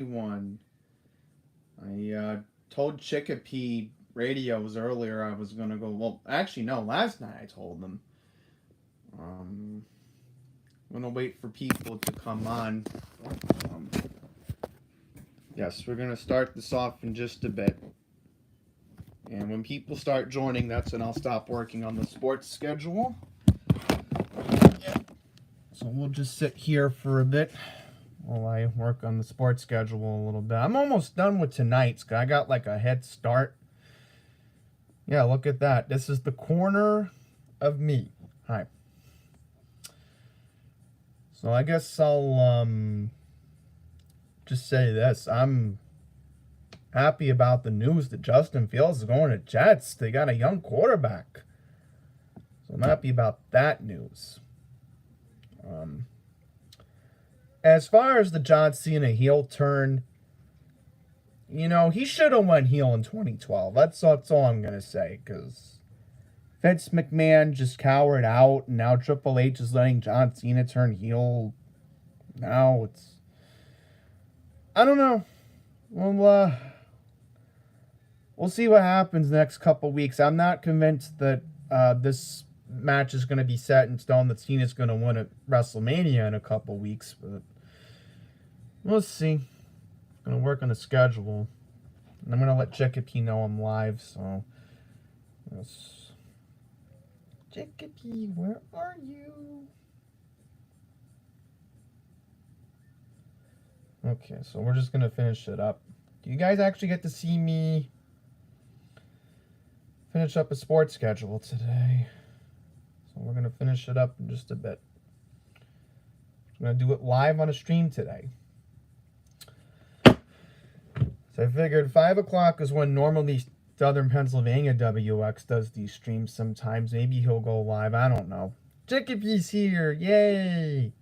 One. I told Chicopee Radios earlier I was gonna go. Well, actually, no. Last night I told them. Um, I'm gonna wait for people to come on. Um, yes, we're gonna start this off in just a bit. And when people start joining, that's when I'll stop working on the sports schedule. So we'll just sit here for a bit while I work on the sports schedule a little bit. I'm almost done with tonight's. I got like a head start. Yeah, look at that. This is the corner of me. Hi. So I guess I'll just say this. I'm happy about the news that Justin Fields is going to Jets. They got a young quarterback. So I'm happy about that news. As far as the John Cena heel turn, you know, he should have went heel in 2012. That's all I'm going to say, because Vince McMahon just cowered out, and now Triple H is letting John Cena turn heel. Now it's... I don't know. We'll see what happens the next couple weeks. I'm not convinced that this match is going to be set in stone, that Cena's going to win at WrestleMania in a couple weeks, but we'll see. I'm going to work on the schedule. And I'm going to let Chicopee know I'm live, so... Yes. Chicopee, where are you? Okay, so we're just going to finish it up. Do you guys actually get to see me finish up a sports schedule today? So we're going to finish it up in just a bit. I'm going to do it live on a stream today. So I figured 5 o'clock is when normally Southern Pennsylvania WX does these streams sometimes. Maybe he'll go live. I don't know. Chicopee's here. Yay.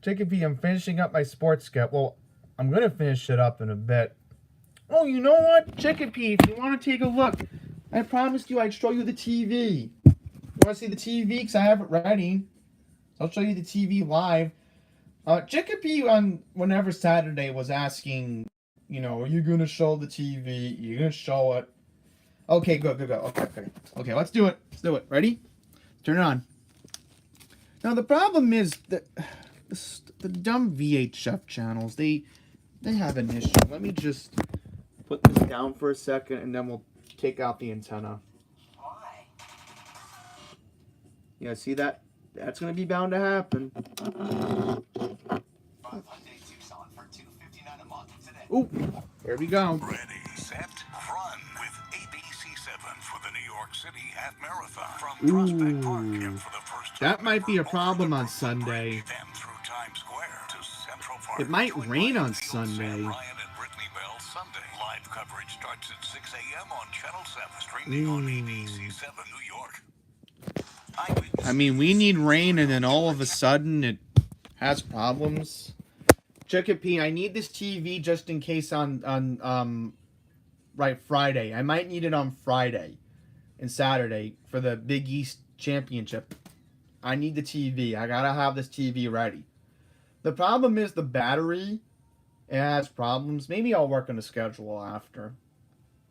Chicopee, I'm finishing up my sports schedule. Well, I'm going to finish it up in a bit. Oh, you know what? Chicopee, if you want to take a look, I promised you I'd show you the TV. You want to see the TV? Because I have it ready. I'll show you the TV live. Chicopee on whenever Saturday was asking, you know, are you going to show the TV? You're going to show it. Okay, go. Okay, let's do it. Ready? Turn it on. Now, the problem is that the dumb VHF channels, they have an issue. Let me just put this down for a second, and then we'll take out the antenna. Why? Yeah, see that? That's going to be bound to happen. Ooh, there we go. Ready, set, run with ABC7 for the New York City Half Marathon from Prospect Park. And for the first time that might be a problem on Sunday. It might rain on Sunday. Ryan and Brittany Bell Sunday. Live coverage starts at 6 a.m. on Channel 7, streaming on ABC7 New York. I mean, we need rain, and then all of a sudden it has problems. Chicopee, I need this TV just in case on Friday. I might need it on Friday and Saturday for the Big East Championship. I need the TV. I gotta have this TV ready. The problem is the battery. It has problems. Maybe I'll work on the schedule after.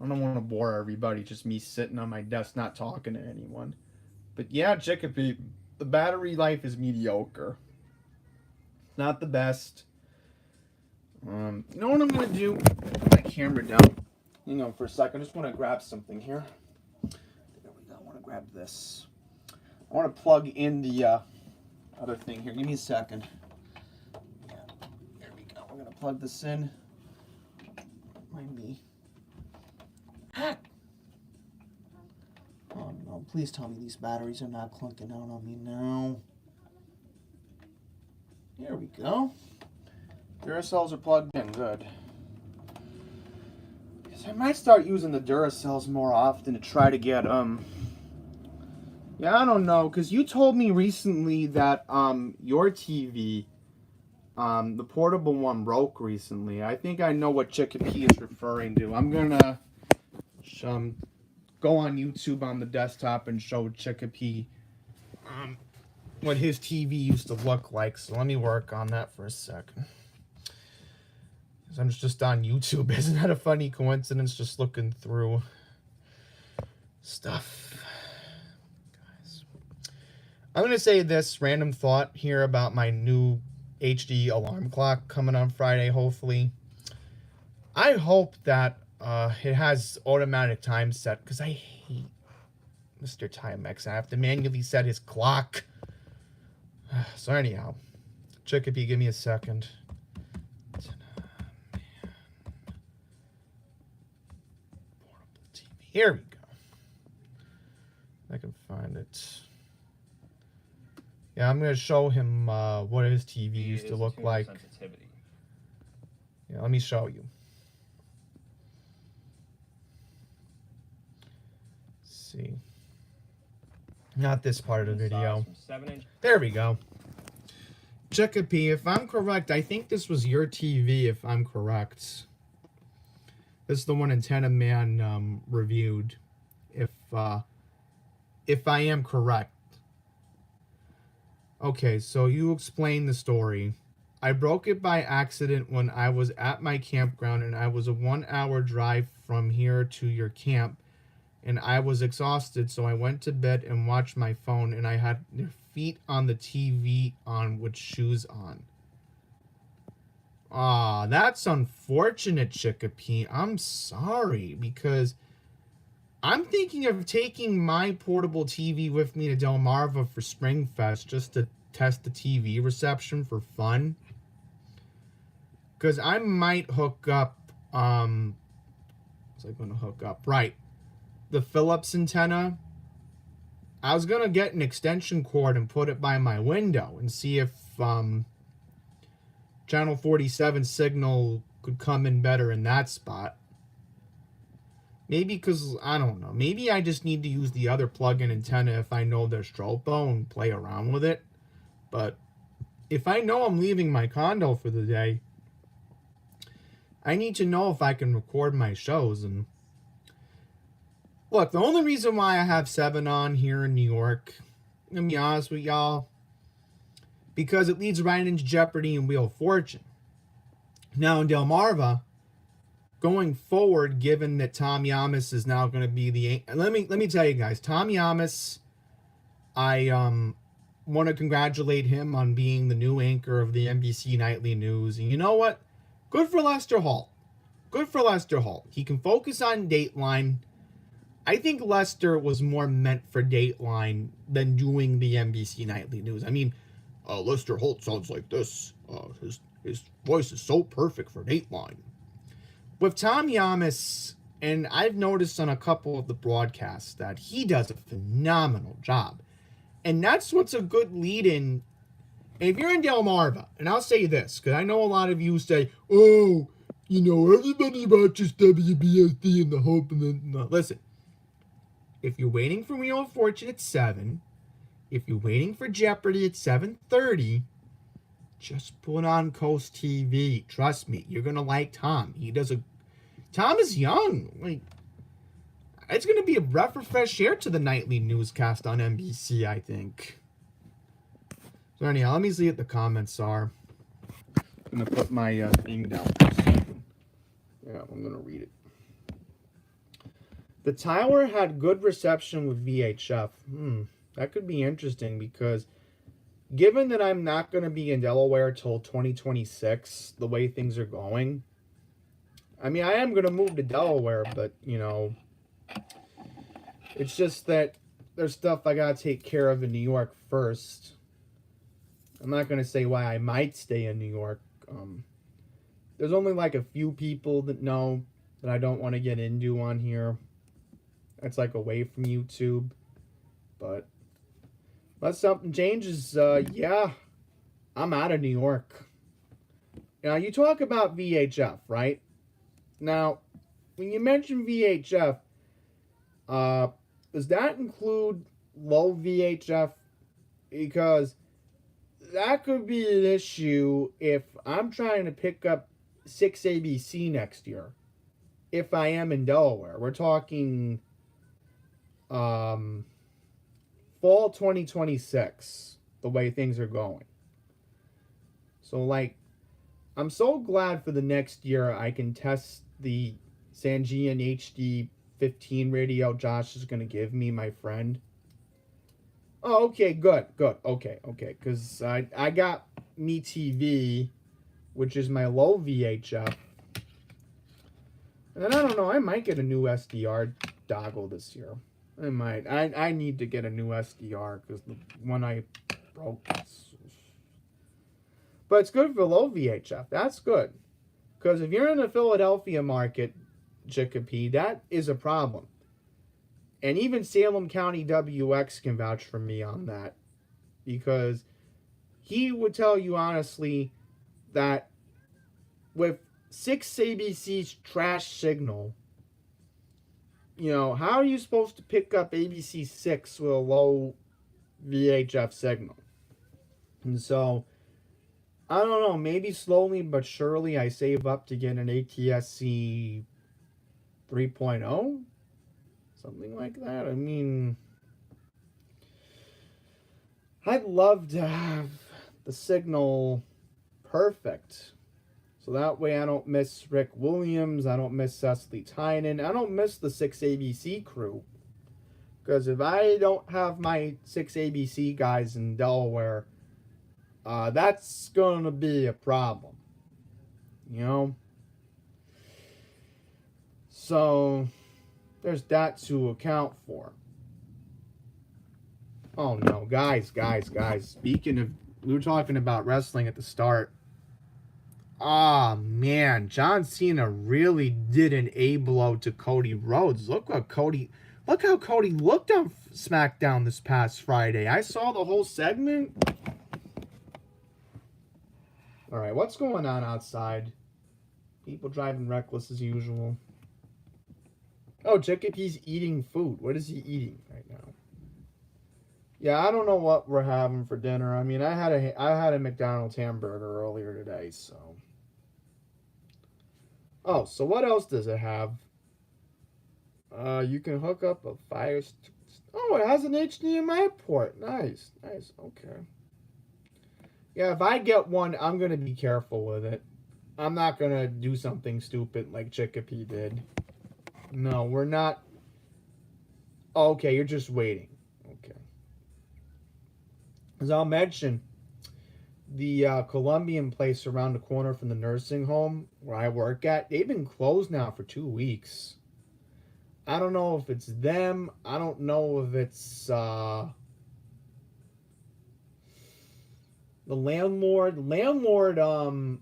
I don't want to bore everybody, just me sitting on my desk not talking to anyone. But yeah, Chicopee, the battery life is mediocre. Not the best. You know what I'm going to do? Put my camera down. Hang on for a second. I just want to grab something here. There we go. I want to grab this. I want to plug in the other thing here. Give me a second. Yeah, there we go. We're going to plug this in. Mind me. Oh no, please tell me these batteries are not clunking out on me now. There we go. Duracells are plugged in, good. Guess I might start using the Duracells more often to try to get, yeah, I don't know, because you told me recently that, your TV, the portable one broke recently. I think I know what Chicopee is referring to. I'm gonna, go on YouTube on the desktop and show Chicopee, what his TV used to look like. So let me work on that for a second. I'm just on YouTube. Isn't that a funny coincidence? Just looking through stuff. Guys. I'm going to say this random thought here about my new HD alarm clock coming on Friday, hopefully. I hope that it has automatic time set, because I hate Mr. Timex. I have to manually set his clock. So anyhow, Chicopee, give me a second. Here we go. I can find it. Yeah, I'm going to show him what his TV used to look like. Sensitivity. Yeah, let me show you. Let's see. Not this part of the video. There we go. Chicopee, if I'm correct, I think this was your TV, if I'm correct. This is the one Antenna Man reviewed, if I am correct. Okay, so you explain the story. I broke it by accident when I was at my campground, and I was a 1-hour drive from here to your camp, and I was exhausted, so I went to bed and watched my phone, and I had their feet on the TV on with shoes on. Ah, that's unfortunate, Chicopee. I'm sorry, because I'm thinking of taking my portable TV with me to Delmarva for Springfest just to test the TV reception for fun. Because I might hook up, what's I going to hook up? Right, the Philips antenna. I was going to get an extension cord and put it by my window and see if, Channel 47 signal could come in better in that spot. Maybe because, I don't know, maybe I just need to use the other plug-in antenna if I know there's tropo and play around with it. But if I know I'm leaving my condo for the day, I need to know if I can record my shows. And look, the only reason why I have 7 on here in New York, I'm going to be honest with y'all, because it leads right into Jeopardy and Wheel of Fortune. Now in Delmarva, going forward, given that Tom Yamas is now going to be the... Let me tell you guys, Tom Yamas, I want to congratulate him on being the new anchor of the NBC Nightly News. And you know what? Good for Lester Holt. Good for Lester Holt. He can focus on Dateline. I think Lester was more meant for Dateline than doing the NBC Nightly News. I mean, Lester Holt sounds like this. His voice is so perfect for Dateline. With Tom Yamas, and I've noticed on a couple of the broadcasts that he does a phenomenal job. And that's what's a good lead-in. And if you're in Delmarva, and I'll say this, because I know a lot of you say, oh, you know, everybody watches WBSD in the hope and then... No, listen, if you're waiting for Wheel of Fortune at 7, if you're waiting for Jeopardy at 7:30, just put on Coast TV. Trust me, you're going to like Tom. Tom is young. Like, it's going to be a breath of fresh air to the nightly newscast on NBC, I think. So anyhow, let me see what the comments are. I'm going to put my thing down for a second. Yeah, I'm going to read it. The tower had good reception with VHF. That could be interesting, because given that I'm not going to be in Delaware till 2026, the way things are going, I mean, I am going to move to Delaware, but, you know, it's just that there's stuff I got to take care of in New York first. I'm not going to say why I might stay in New York. There's only like a few people that know that I don't want to get into on here. It's like away from YouTube. But unless something changes, yeah, I'm out of New York. Now, you talk about VHF, right? Now, when you mention VHF, does that include low VHF? Because that could be an issue if I'm trying to pick up 6 ABC next year. If I am in Delaware. We're talking fall 2026, the way things are going. So, like, I'm so glad for the next year I can test the Sangean HD 15 radio Josh is going to give me, my friend. Oh, okay, good, good. Okay. Because I got Me TV, which is my low VHF. And then I don't know, I might get a new SDR dongle this year. I might. I need to get a new SDR because the one I broke. But it's good for low VHF. That's good. Because if you're in the Philadelphia market, Chicopee, that is a problem. And even Salem County WX can vouch for me on that. Because he would tell you honestly that with 6 ABC's trash signal, you know, how are you supposed to pick up ABC 6 with a low VHF signal? And so, I don't know, maybe slowly but surely I save up to get an ATSC 3.0? Something like that. I mean, I'd love to have the signal perfect. So that way I don't miss Rick Williams, I don't miss Cecily Tynan, I don't miss the 6 ABC crew. Because if I don't have my 6 ABC guys in Delaware, that's going to be a problem. You know? So, there's that to account for. Oh no, guys. Speaking of, we were talking about wrestling at the start. Ah, man, John Cena really did an A-blow to Cody Rhodes. Look how Cody looked on SmackDown this past Friday. I saw the whole segment. All right, what's going on outside? People driving reckless as usual. Oh, Chicopee's eating food. What is he eating right now? Yeah, I don't know what we're having for dinner. I mean, I had a McDonald's hamburger earlier today, so. Oh, so what else does it have? You can hook up a Fire Stick. Oh, it has an HDMI port. Nice. Okay. Yeah, if I get one, I'm going to be careful with it. I'm not going to do something stupid like Chicopee did. No, we're not. Oh, okay, you're just waiting. Okay. As I'll mention, the Colombian place around the corner from the nursing home where I work at, they've been closed now for 2 weeks. I don't know if it's them. I don't know if it's the landlord. Landlord, I don't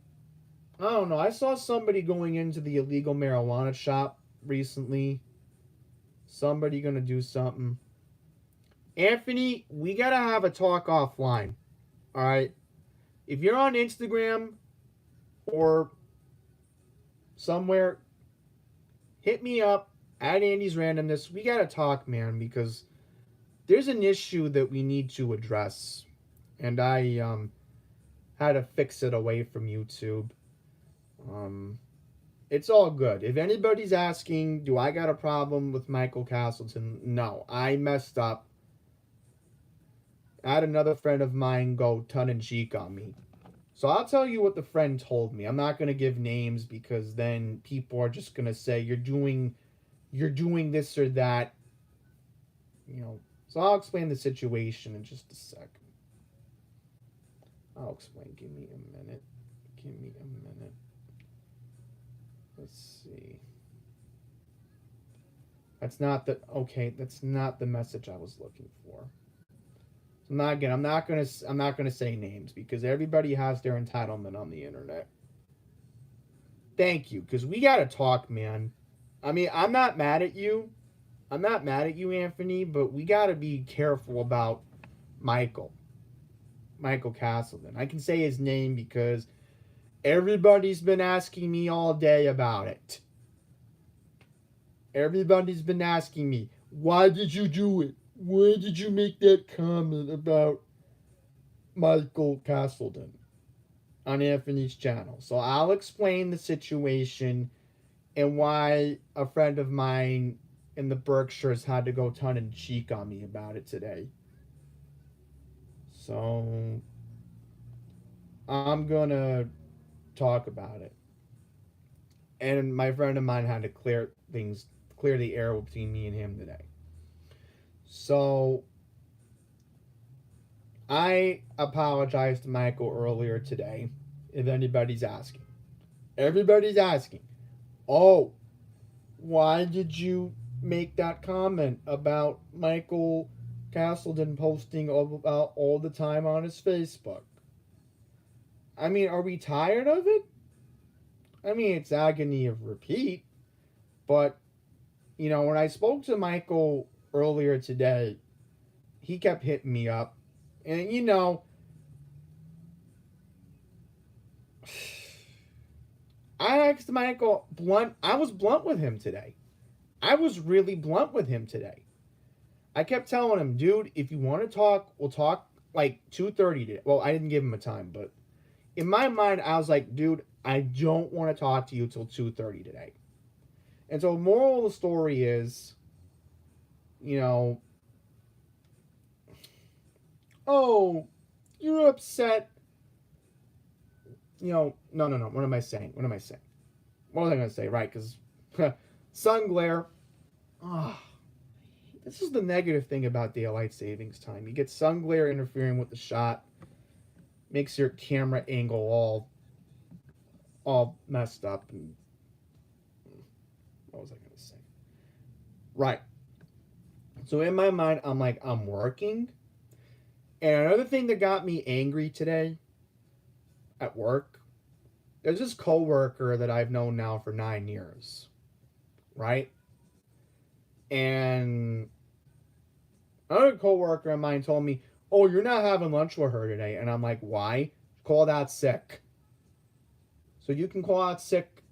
know. I saw somebody going into the illegal marijuana shop recently. Somebody gonna do something. Anthony, we gotta have a talk offline. Alright? If you're on Instagram or somewhere, hit me up at Andy's Randomness. We gotta talk, man, because there's an issue that we need to address. And I had to fix it away from YouTube. It's all good. If anybody's asking, do I got a problem with Michael Castleton? No, I messed up. I had another friend of mine go tongue-in-cheek on me. So I'll tell you what the friend told me. I'm not going to give names because then people are just going to say you're doing this or that. You know, so I'll explain the situation in just a second. I'll explain. Give me a minute. Let's see. That's not the message I was looking for. So I'm not gonna say names because everybody has their entitlement on the internet. Thank you, because we gotta talk, man. I mean, I'm not mad at you. Anthony, but we gotta be careful about Michael Castleton. I can say his name because everybody's been asking me all day about it. Everybody's been asking me, why did you do it? Why did you make that comment about Michael Castleton on Anthony's channel? So I'll explain the situation and why a friend of mine in the Berkshires had to go tongue-in-cheek on me about it today. So I'm gonna talk about it. And my friend of mine had to clear the air between me and him today. So I apologized to Michael earlier today, if anybody's asking. Everybody's asking, oh, why did you make that comment about Michael Castleton posting about all the time on his Facebook? I mean, are we tired of it? I mean, it's agony of repeat. But, you know, when I spoke to Michael earlier today, he kept hitting me up. And, you know, I asked Michael blunt. I was blunt with him today. I was really blunt with him today. I kept telling him, dude, if you want to talk, we'll talk like 2:30 today. Well, I didn't give him a time, but in my mind, I was like, dude, I don't want to talk to you till 2:30 today. And so, moral of the story is, you know, oh, you're upset. You know, no. What am I saying? What was I going to say? Right, because sun glare. Oh, this is the negative thing about daylight savings time. You get sun glare interfering with the shot. Makes your camera angle all messed up. And what was I going to say? Right. So in my mind, I'm like, I'm working. And another thing that got me angry today at work, there's this coworker that I've known now for 9 years. Right? And another coworker of mine told me, oh, you're not having lunch with her today. And I'm like, why? Called out sick. So you can call out sick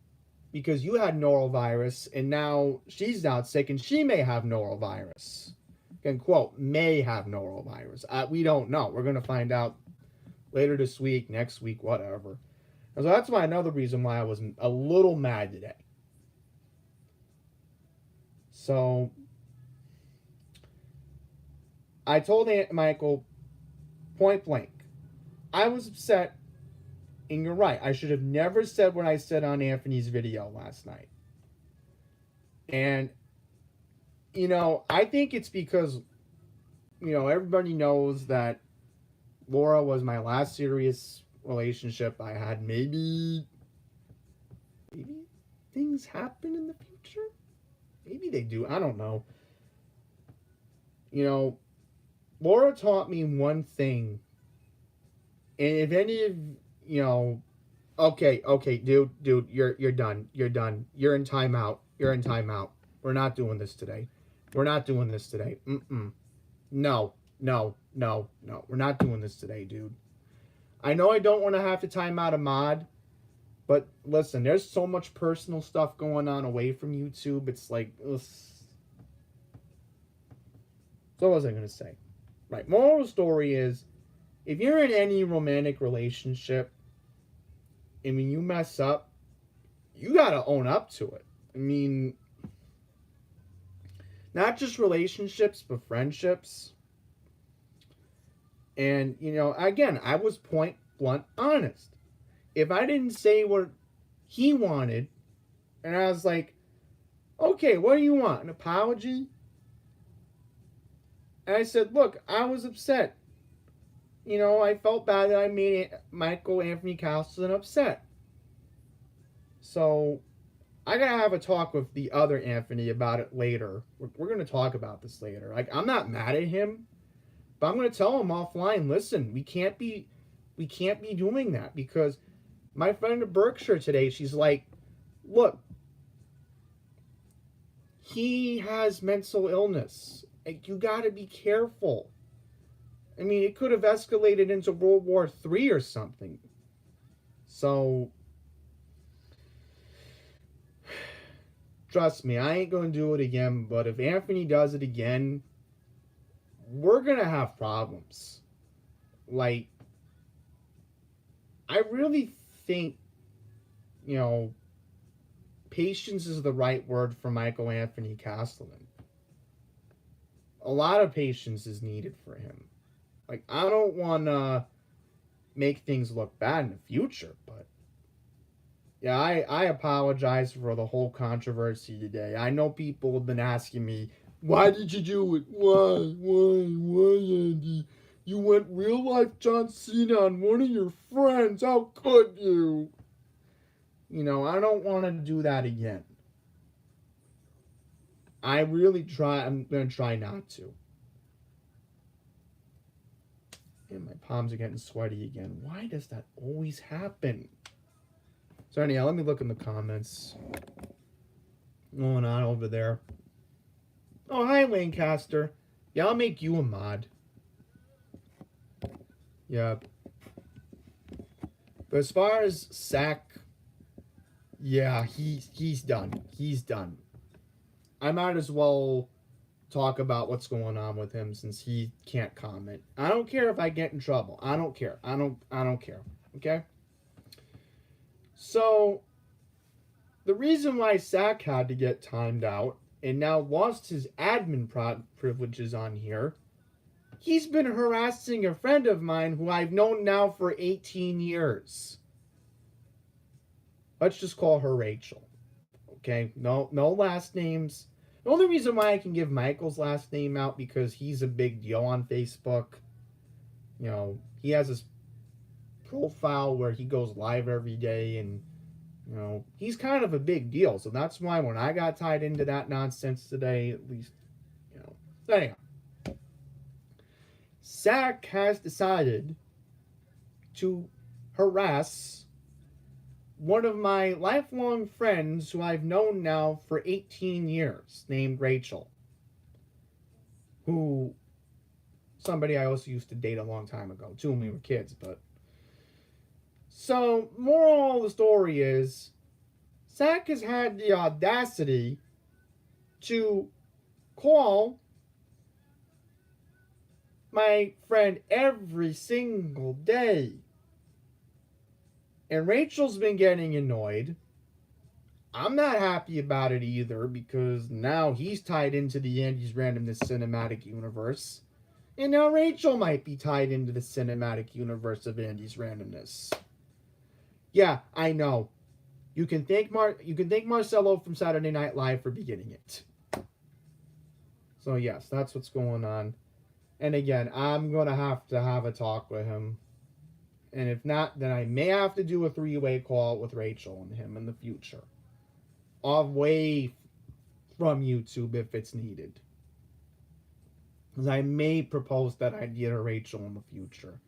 because you had norovirus and now she's out sick and she may have norovirus. Again, quote, may have norovirus. We don't know. We're going to find out later this week, next week, whatever. And so that's another reason why I was a little mad today. So I told Aunt Michael point blank, I was upset, and you're right. I should have never said what I said on Anthony's video last night. And, you know, I think it's because, you know, everybody knows that Laura was my last serious relationship I had. Maybe things happen in the future. Maybe they do. I don't know. You know, Laura taught me one thing. And if any of, you know, okay, dude, you're done. You're done. You're in timeout. We're not doing this today. No. We're not doing this today, dude. I know I don't want to have to time out a mod, but listen, there's so much personal stuff going on away from YouTube. It's like, ugh. So what was I going to say? Right, moral of the story is, if you're in any romantic relationship, and when you mess up, you got to own up to it. I mean, not just relationships, but friendships. And, you know, again, I was point blunt honest. If I didn't say what he wanted, and I was like, okay, what do you want? An apology? And I said, look, I was upset. You know, I felt bad that I made Michael Anthony Castleton upset. So I gotta have a talk with the other Anthony about it later. We're gonna talk about this later. Like, I'm not mad at him, but I'm gonna tell him offline. Listen, we can't be doing that, because my friend in Berkshire today, she's like, look, he has mental illness. Like, you gotta be careful. I mean, it could have escalated into World War III or something. So, trust me, I ain't going to do it again. But if Anthony does it again, we're going to have problems. Like, I really think, you know, patience is the right word for Michael Anthony Castleton. A lot of patience is needed for him. Like, I don't want to make things look bad in the future, but Yeah, I apologize for the whole controversy today. I know people have been asking me, why did you do it? Why, Andy? You went real life John Cena on one of your friends. How could you? You know, I don't want to do that again. I really try. I'm going to try not to. And my palms are getting sweaty again. Why does that always happen? So anyhow, let me look in the comments. What's going on over there? Oh, hi, Lancaster. Yeah, I'll make you a mod. Yeah. But as far as Sack, yeah, he's done. He's done. I might as well talk about what's going on with him since he can't comment. I don't care if I get in trouble. I don't care. I don't care. Okay? So the reason why Sack had to get timed out and now lost his admin privileges on here, he's been harassing a friend of mine who I've known now for 18 years. Let's just call her Rachel. Okay? No last names. The only reason why I can give Michael's last name out because he's a big deal on Facebook. You know, he has his profile where he goes live every day and, you know, he's kind of a big deal. So that's why when I got tied into that nonsense today, at least, you know. So anyhow, Sack has decided to harass one of my lifelong friends who I've known now for 18 years, named Rachel, who somebody I also used to date a long time ago, too, when we were kids. But so, moral of the story is, Sack has had the audacity to call my friend every single day. And Rachel's been getting annoyed. I'm not happy about it either because now he's tied into the Andy's Randomness cinematic universe. And now Rachel might be tied into the cinematic universe of Andy's Randomness. Yeah, I know. You can thank Marcelo from Saturday Night Live for beginning it. So yes, that's what's going on. And again, I'm going to have a talk with him. And if not, then I may have to do a three-way call with Rachel and him in the future. Away from YouTube if it's needed. Because I may propose that idea to Rachel in the future.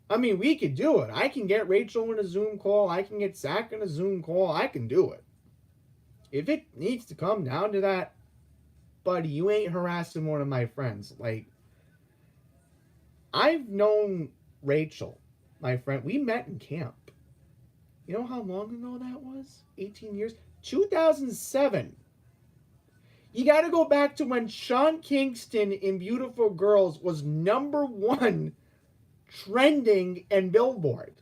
I mean, we could do it. I can get Rachel in a Zoom call. I can get Zach in a Zoom call. I can do it. If it needs to come down to that, buddy, you ain't harassing one of my friends. Like, I've known Rachel, my friend. We met in camp. You know how long ago that was? 18 years? 2007. You got to go back to when Sean Kingston in Beautiful Girls was #1 trending in Billboard.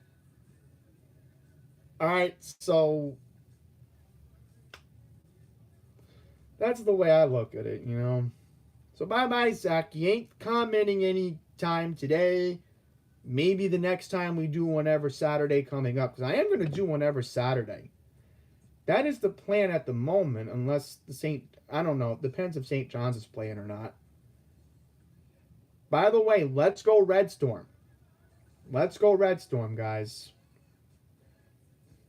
Alright, so that's the way I look at it, you know. So bye-bye, Zach. You ain't commenting any time today. Maybe the next time we do whenever Saturday coming up. Because I am going to do whenever Saturday. That is the plan at the moment. Unless I don't know. It depends if St. John's is playing or not. By the way, let's go Red Storm. Let's go Red Storm, guys.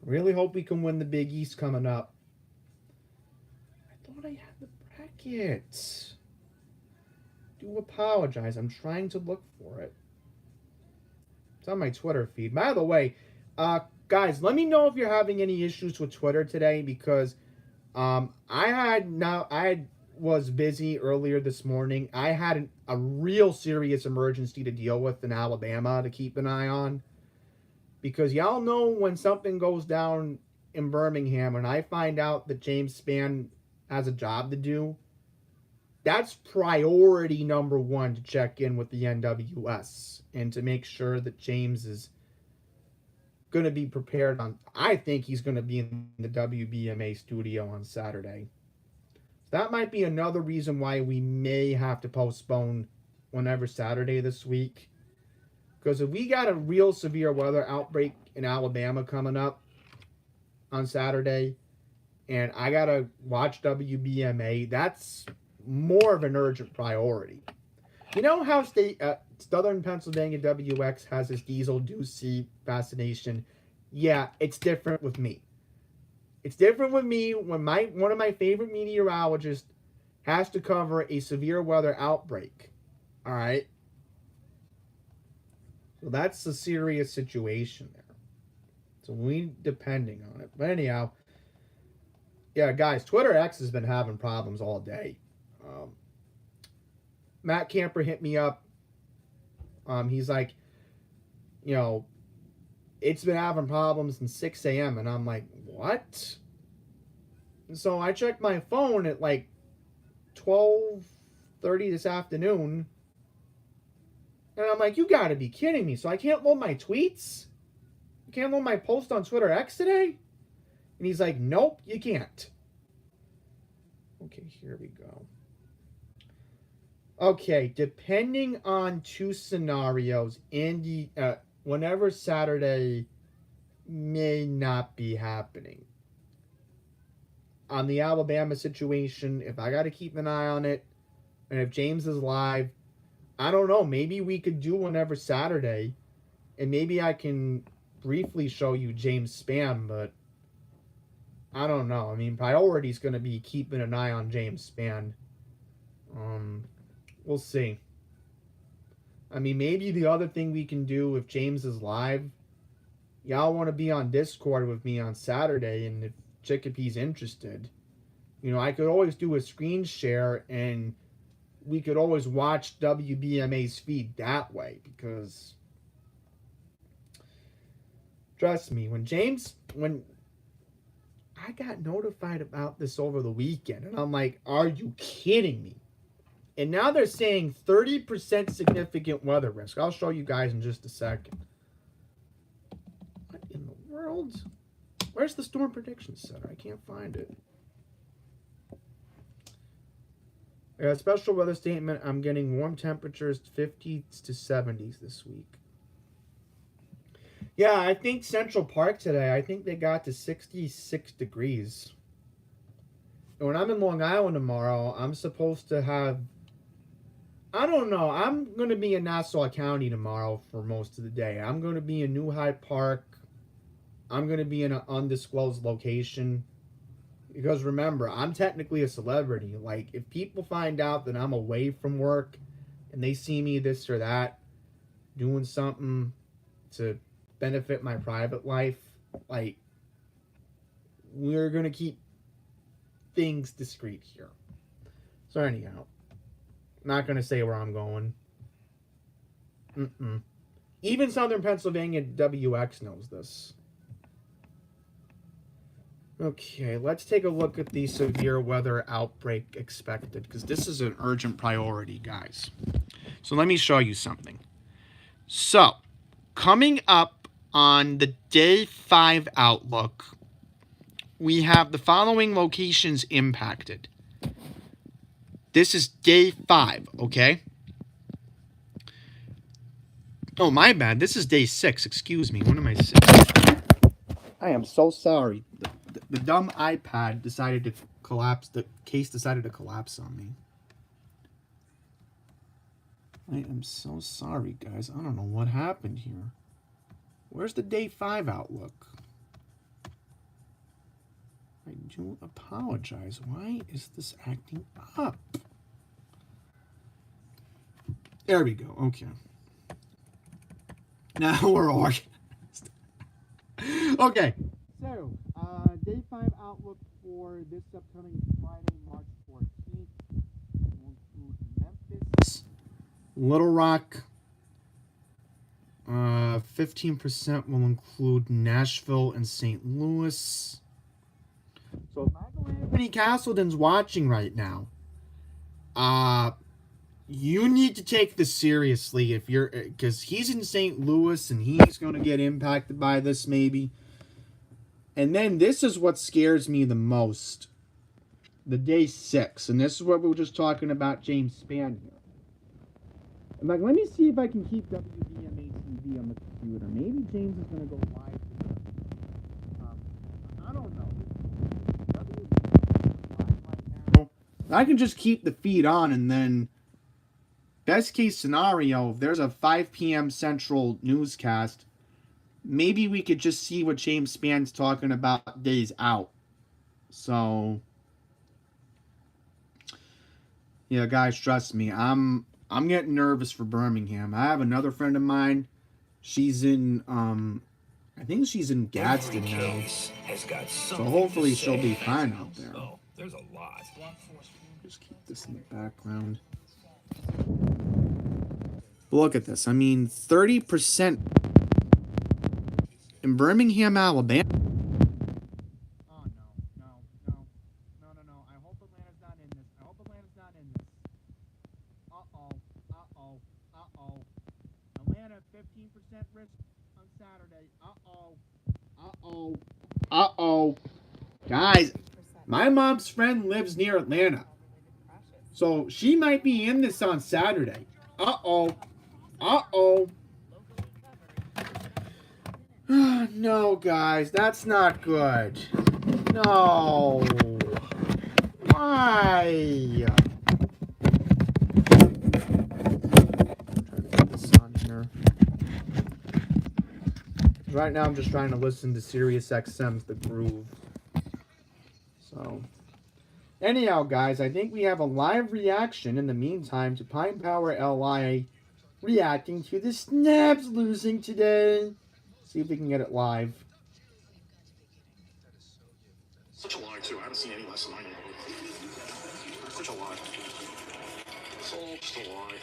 Really hope we can win the Big East coming up. I thought I had the brackets. Do apologize. I'm trying to look for it. It's on my Twitter feed. By the way, guys, let me know if you're having any issues with Twitter today because I was busy earlier this morning. I had a real serious emergency to deal with in Alabama to keep an eye on. Because y'all know when something goes down in Birmingham and I find out that James Spann has a job to do, that's priority #1 to check in with the NWS and to make sure that James is going to be prepared on. I think he's going to be in the WBMA studio on Saturday. That might be another reason why we may have to postpone whenever Saturday this week. Because if we got a real severe weather outbreak in Alabama coming up, on Saturday, and I gotta watch WBMA, that's more of an urgent priority. You know how Southern Pennsylvania WX has this Diesel Ducey fascination? Yeah, it's different with me. It's different with me when one of my favorite meteorologists has to cover a severe weather outbreak. All right? So that's a serious situation there. So we depending on it. But anyhow, yeah, guys, Twitter X has been having problems all day. Matt Camper hit me up. He's like, you know, it's been having problems since 6 a.m. And I'm like, what? And so I checked my phone at like 12:30 this afternoon. And I'm like, you gotta be kidding me. So I can't load my tweets? You can't load my post on Twitter X today? And he's like, nope, you can't. Okay, here we go. Okay, depending on two scenarios, Andy, whenever Saturday may not be happening. On the Alabama situation, if I got to keep an eye on it, and if James is live, I don't know, maybe we could do whenever Saturday, and maybe I can briefly show you James Spann, but I don't know. I mean, priority is going to be keeping an eye on James Spann. We'll see. I mean, maybe the other thing we can do if James is live, y'all want to be on Discord with me on Saturday, and if Chickapoo's interested, you know, I could always do a screen share, and we could always watch WBMA's feed that way, because trust me, when I got notified about this over the weekend, and I'm like, are you kidding me? And now they're saying 30% significant weather risk. I'll show you guys in just a second. What in the world? Where's the storm prediction center? I can't find it. A special weather statement. I'm getting warm temperatures, 50s to 70s this week. Yeah, I think Central Park today, I think they got to 66 degrees. And when I'm in Long Island tomorrow, I'm supposed to have, I don't know, I'm going to be in Nassau County tomorrow for most of the day. I'm going to be in New Hyde Park. I'm going to be in an undisclosed location. Because remember, I'm technically a celebrity. Like, if people find out that I'm away from work and they see me this or that, doing something to benefit my private life, like, we're going to keep things discreet here. So anyhow, not going to say where I'm going. Even Southern Pennsylvania WX knows this. Okay, let's take a look at the severe weather outbreak expected, because this is an urgent priority, guys. So let me show you something. So, coming up on the Day 5 outlook, we have the following locations impacted. This is Day 5, okay? Oh, my bad. This is Day 6. Excuse me. What am I saying? I am so sorry. The dumb iPad decided to collapse. The case decided to collapse on me. I am so sorry, guys. I don't know what happened here. Where's the Day 5 outlook? I do apologize. Why is this acting up? There we go. Okay. Now we're organized. Okay. So, Day 5 outlook for this upcoming Friday, March 14th, will include Memphis, Little Rock. 15% will include Nashville and St. Louis. So if Michael Anthony Castleton's watching right now, you need to take this seriously if you're, because he's in St. Louis and he's going to get impacted by this maybe. And then this is what scares me the most. The Day 6. And this is what we were just talking about James Spann here. I'm like, let me see if I can keep WBMA TV on the computer. Maybe James is going to go live. I don't I can just keep the feed on, and then best case scenario, if there's a 5 p.m. Central newscast, maybe we could just see what James Spann's talking about days out. So, yeah, guys, trust me, I'm getting nervous for Birmingham. I have another friend of mine. She's in I think she's in Gadsden now. So hopefully she'll be fine out there. Oh, there's a lot. Just keep this in the background. Look at this. I mean, 30% in Birmingham, Alabama. Oh, no. I hope Atlanta's not in this. Uh-oh. Atlanta, 15% risk on Saturday. Uh-oh. Guys, my mom's friend lives near Atlanta. So she might be in this on Saturday. Uh-oh. No, guys, that's not good. No. Why? Trying to get this on here. Right now, I'm just trying to listen to Sirius XM's The Groove. So, anyhow, guys, I think we have a live reaction in the meantime to Pine Power LI reacting to the Snaps losing today. See if we can get it live. Such a lie, too. I haven't seen any less than I know. Such a lie. It's all just a lie.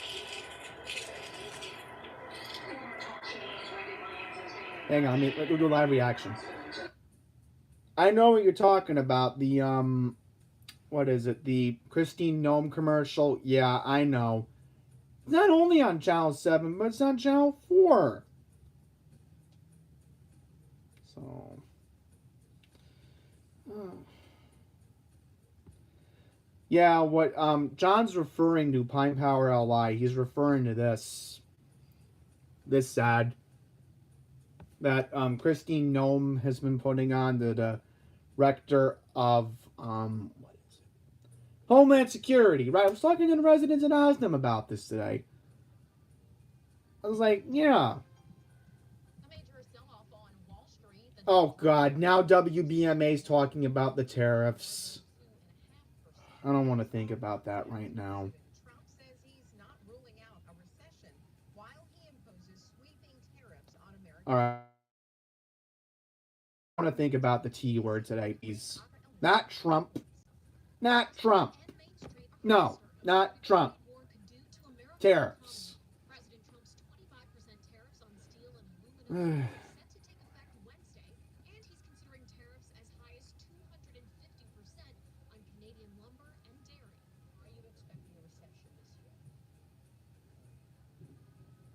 Hang on, we'll do a live reaction. I know what you're talking about. The, what is it? The Christine Nome commercial? Yeah, I know. It's not only on Channel 7, but it's on Channel 4. So. Yeah, what John's referring to Pine Power LI, he's referring to this ad that Christine Nome has been putting on, the director of what is it? Homeland Security, right? I was talking to the residents in Osnum about this today. I was like, yeah. Oh God, now WBMA's talking about the tariffs. I don't want to think about that right now. Trump says he's not ruling out a recession while he imposes sweeping tariffs on American. All right. I want to think about the T word today, please. Not Trump. Not Trump. No, not Trump. Tariffs. President Trump's 25% tariffs on steel and aluminum are set to take effect Wednesday, and he's considering tariffs as high as 250% on Canadian lumber and dairy. Are you expecting a recession this year?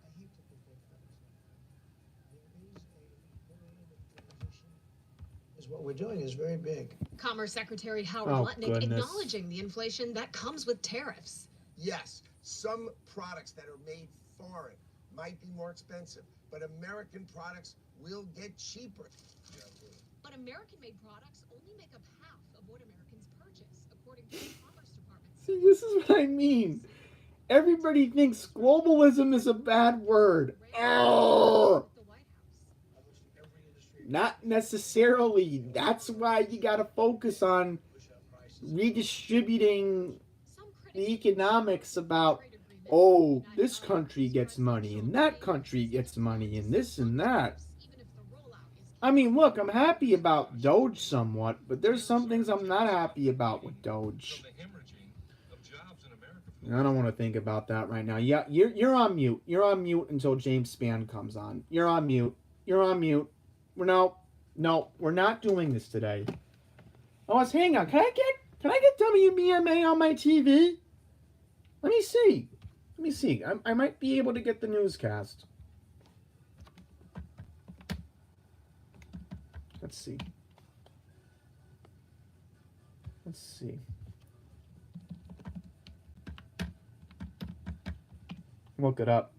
I hate to predict things. There is a period of transition. Is what we're doing is very big. Commerce Secretary Howard Oh, Lutnick goodness. acknowledging the inflation that comes with tariffs. Yes, some products that are made foreign might be more expensive, but American products will get cheaper. But American-made products only make up half of what Americans purchase, according to the Commerce Department. See, this is what I mean. Everybody thinks globalism is a bad word. Oh, The White House. not necessarily. That's why you got to focus on redistributing Some the critics economics about, oh, this country gets money and that country gets money and this and that. even if the rollout is I mean, look, I'm happy about Doge somewhat, but there's some things I'm not happy about with Doge. I don't want to think about that right now. Yeah, you're on mute. You're on mute until James Spann comes on. You're on mute. No, we're not doing this today. Oh, hang on. Can I get WBMA on my TV? Let me see. I might be able to get the newscast. Let's see. Look it up.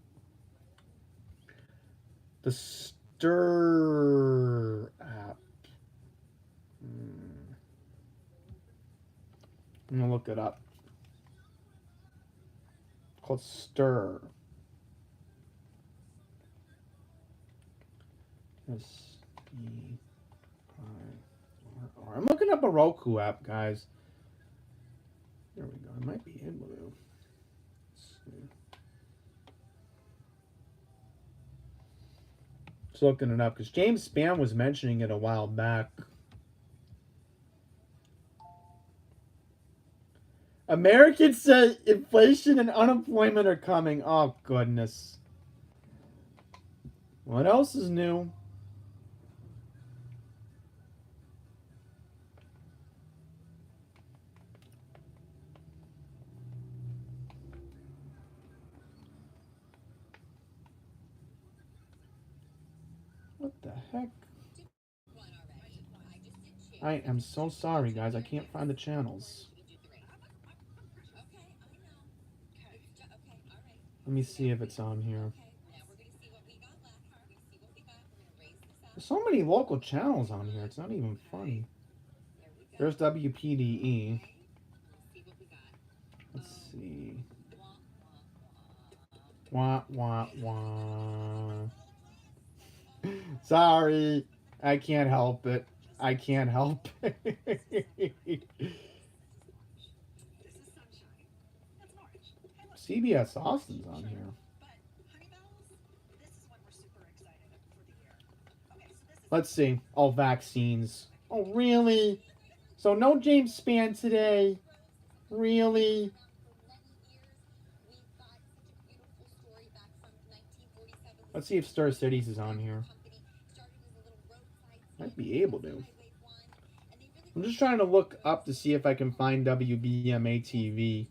The Stir app. I'm gonna look it up. called Stir. S-E-I-R-R. I'm looking up a Roku app, guys. There we go. I might be able to. Let's see. Just looking it up because James Spann was mentioning it a while back. Americans say inflation and unemployment are coming. Oh, goodness. What else is new? What the heck? I am so sorry, guys. I can't find the channels. Let me see if it's on here. There's so many local channels on here. It's not even funny. There's WPDE. Let's see. Wah, wah, wah. Sorry. I can't help it. I can't help it. CBS Austin's on here. Let's see. Oh, vaccines. Oh, really? So no James Spann today? Really? Let's see if Star Cities is on here. Might be able to. I'm just trying to look up to see if I can find WBMA TV.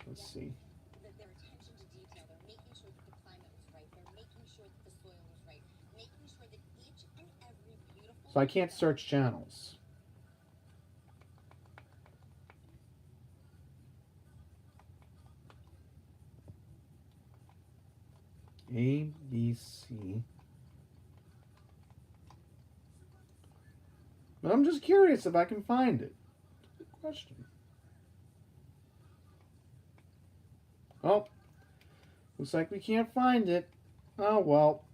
Let's see. So I can't search channels. ABC. But I'm just curious if I can find it. Good question. Oh, looks like we can't find it. Oh, well.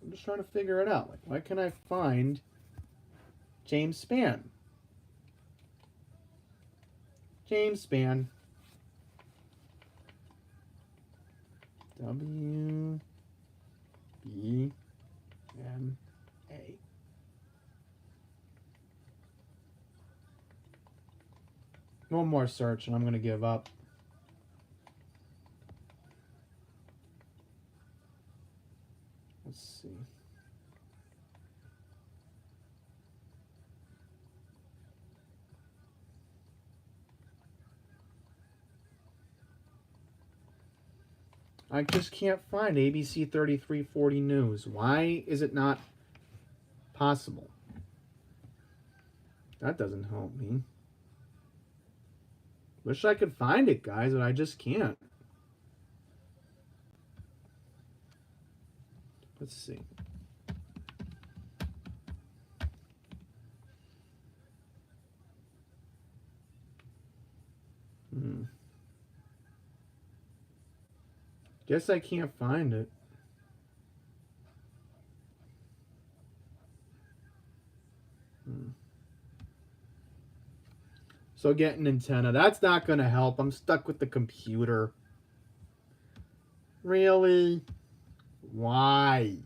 I'm just trying to figure it out. Like, why can I find James Spann? James Spann. WBMA. One more search and I'm going to give up. Let's see. I just can't find ABC 3340 News. Why is it not possible? That doesn't help me. Wish I could find it, guys, but I just can't. Let's see. Guess I can't find it. So get an antenna. That's not going to help. I'm stuck with the computer. Really? Why?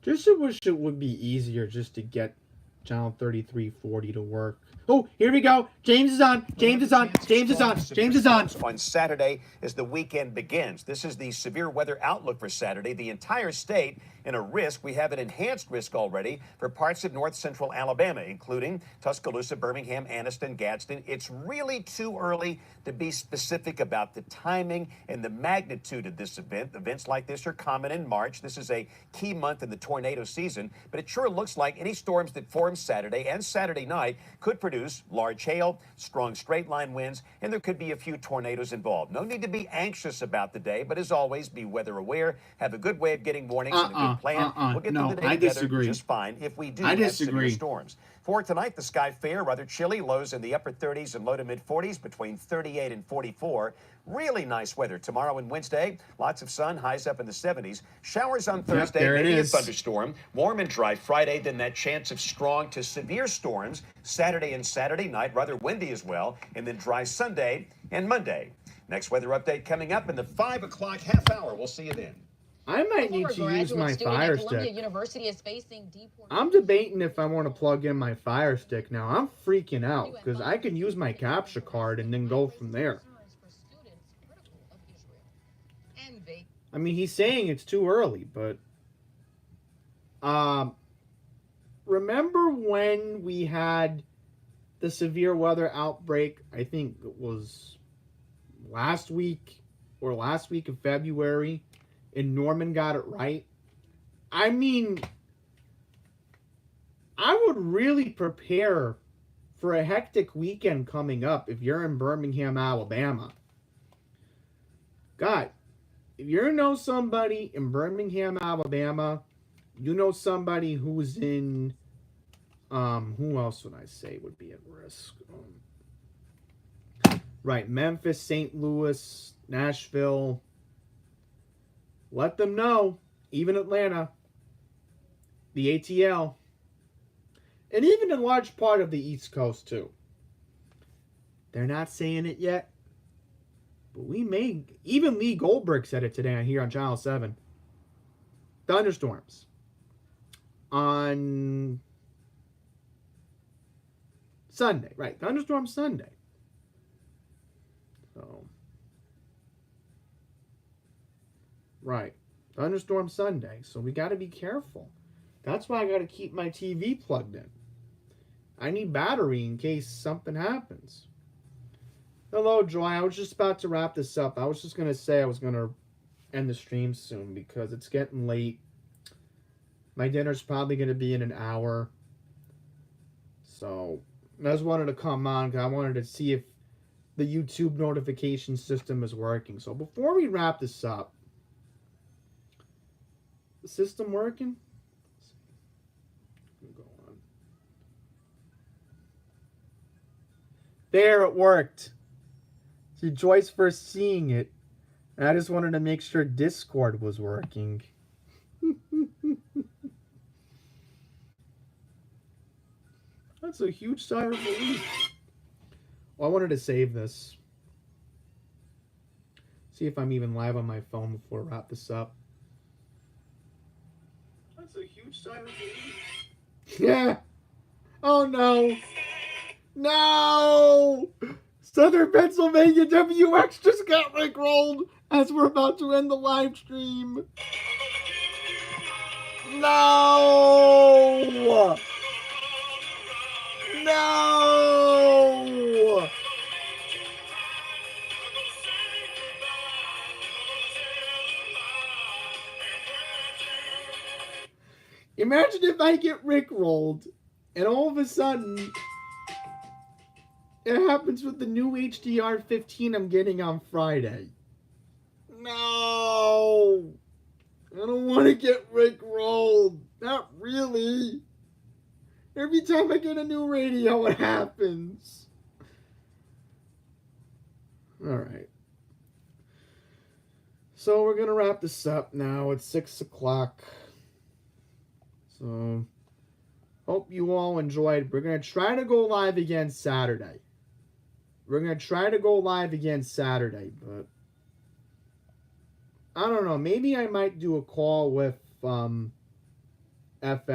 Just wish it would be easier just to get channel 3340 to work. Oh, here we go. James is on. James is on. James is on. James is on. On Saturday as the weekend begins. This is the severe weather outlook for Saturday. The entire state in a risk. We have an enhanced risk already for parts of north central Alabama, including Tuscaloosa, Birmingham, Anniston, Gadsden. It's really too early to be specific about the timing and the magnitude of this event. Events like this are common in March. This is a key month in the tornado season, but it sure looks like any storms that form storms Saturday and Saturday night could produce large hail, strong straight line winds, and there could be a few tornadoes involved. No need to be anxious about the day, but as always, be weather aware. Have a good way of getting warnings and a good plan. We'll get through the day together just fine if we do have severe storms. For tonight, the sky fair, rather chilly, lows in the upper 30s and low to mid 40s, between 38 and 44. Really nice weather tomorrow and Wednesday. Lots of sun, highs up in the 70s. Showers on Thursday, maybe a thunderstorm. Warm and dry Friday, then that chance of strong to severe storms Saturday and Saturday night, rather windy as well, and then dry Sunday and Monday. Next weather update coming up in the 5 o'clock half hour. We'll see you then. I might need to use my Fire Stick. University is facing I'm debating if I want to plug in my Fire Stick now. I'm freaking out because I can use my capture card and then go from there. I mean, he's saying it's too early, but remember when we had the severe weather outbreak? I think it was last week of February. And Norman got it right. I mean, I would really prepare for a hectic weekend coming up if you're in Birmingham, Alabama. God, if you know somebody in Birmingham, Alabama, you know somebody who's in, who else would I say would be at risk? Right, Memphis, St. Louis, Nashville. Let them know, even Atlanta, the ATL, and even a large part of the East Coast, too. They're not saying it yet, but we may. Even Lee Goldberg said it today here on Channel 7. Thunderstorms on Sunday, right? Thunderstorm Sunday. So. Right. Thunderstorm Sunday. So we got to be careful. That's why I got to keep my TV plugged in. I need battery in case something happens. Hello, Joy. I was just about to wrap this up. I was just going to say I was going to end the stream soon because it's getting late. My dinner's probably going to be in an hour. So I just wanted to come on because I wanted to see if the YouTube notification system is working. So before we wrap this up, the system working? Go on. There, it worked. See, Joyce first seeing it. And I just wanted to make sure Discord was working. That's a huge sigh of relief. Well, I wanted to save this. See if I'm even live on my phone before I wrap this up. That's a huge sign of relief. Yeah. Oh no. No. Southern Pennsylvania WX just got rickrolled as we're about to end the live stream. No. No. Imagine if I get rickrolled and all of a sudden it happens with the new HDR15 I'm getting on Friday. No! I don't want to get rickrolled. Not really. Every time I get a new radio, it happens. Alright. So we're going to wrap this up now. It's 6 o'clock. So, hope you all enjoyed. We're going to try to go live again Saturday. But I don't know. Maybe I might do a call with FN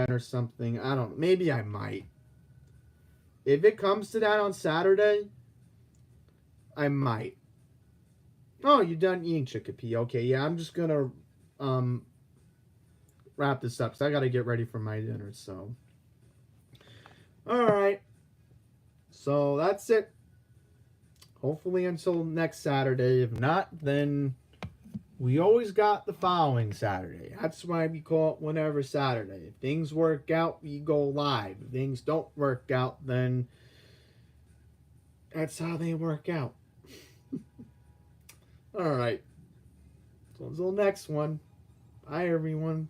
or something. I don't know. Maybe I might. If it comes to that on Saturday, I might. Oh, you're done eating, Chicopee. Okay, yeah, I'm just going to wrap this up, so I gotta get ready for my dinner. So, all right, so that's it. Hopefully until next Saturday. If not, then we always got the following Saturday. That's why we call it Whenever Saturday. If things work out, we go live. If things don't work out, then that's how they work out. All right. So until next one. Bye, everyone.